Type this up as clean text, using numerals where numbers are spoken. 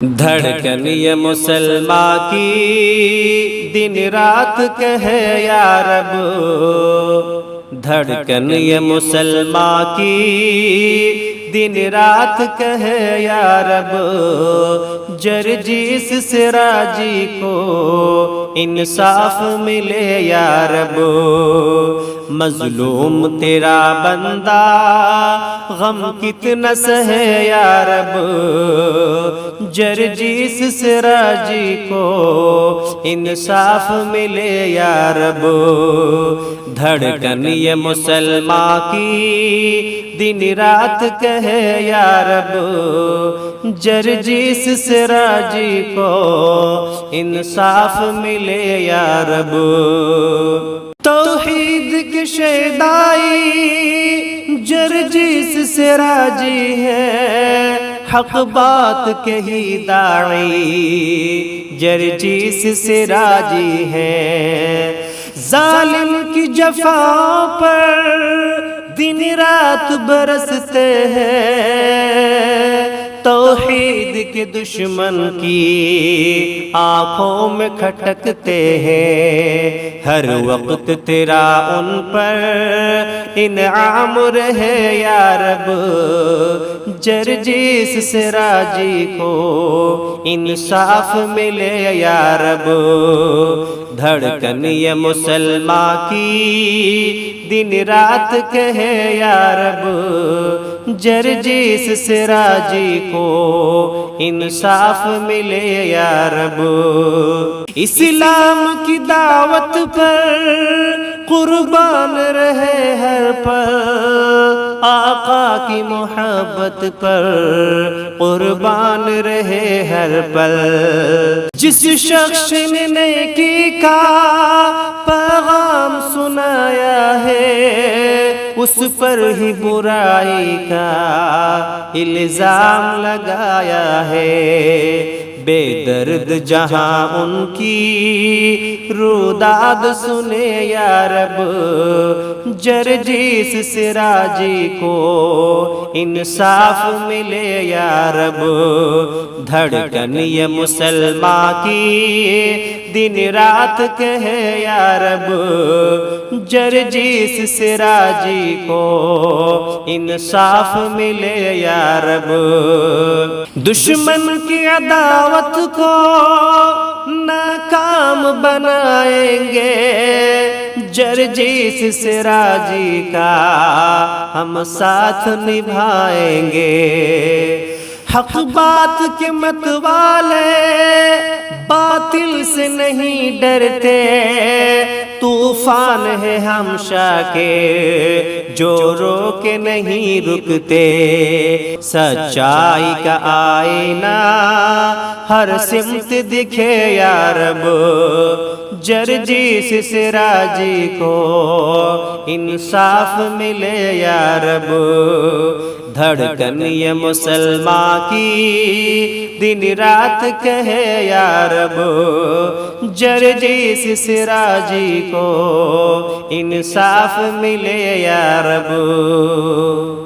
دھڑکن یہ مسلماں کی دن رات کہے یا رب، دھڑکن یہ مسلماں کی دن رات کہے یا رب، جرجیس سراجی کو انصاف ملے یا رب، مظلوم تیرا بندہ غم کتنا سہے یا رب، جرجیس سراجی کو انصاف ملے یا رب، دھڑکن یہ مسلماں کی دن رات کہے یا رب، جرجیس سراجی کو انصاف ملے یا رب، توحید کی شیدائی جرجیس سراجی ہے، حق بات کہی داعی جرجیس سراجی ہے، ظالم کی جفا پر دن رات برستے ہیں، توحید کے دشمن کی آنکھوں میں کھٹکتے ہیں، ہر وقت تیرا ان پر انعام رہے یا رب، جرجیس سراجی کو انصاف ملے یا رب، دھڑکن یہ مسلماں کی دن رات کہے یا رب، جرجیس سراجی کو انصاف ملے یا رب، اسلام کی دعوت پر قربان رہے ہر پل، آقا کی محبت پر قربان رہے ہر پل، جس شخص نے نیکی کا پیغام سنایا ہے، اس پر ہی برائی کا الزام لگایا ہے، بے درد جہاں ان کی روداد سنے یا رب، جرجیس سراجی کو انصاف ملے یا رب، دھڑکن یہ مسلماں کی دن رات کہے یا رب، جرجیس سراجی کو انصاف ملے یا رب، دشمن کی عداوت کو ناکام بنائیں گے، جرجیس سراجی کا ہم ساتھ نبھائیں گے، حق بات کے مت والے باطل سے نہیں ڈرتے، طوفان ہے ہمشا کے جو رو کے نہیں رکتے، سچائی کا آئینہ ہر سمت دکھے یا رب، جرجیس سراجی کو انصاف ملے یا رب، دھڑکن یہ مسلماں کی دن رات کہے یا رب، جرجیس سراجی کو انصاف ملے یا رب۔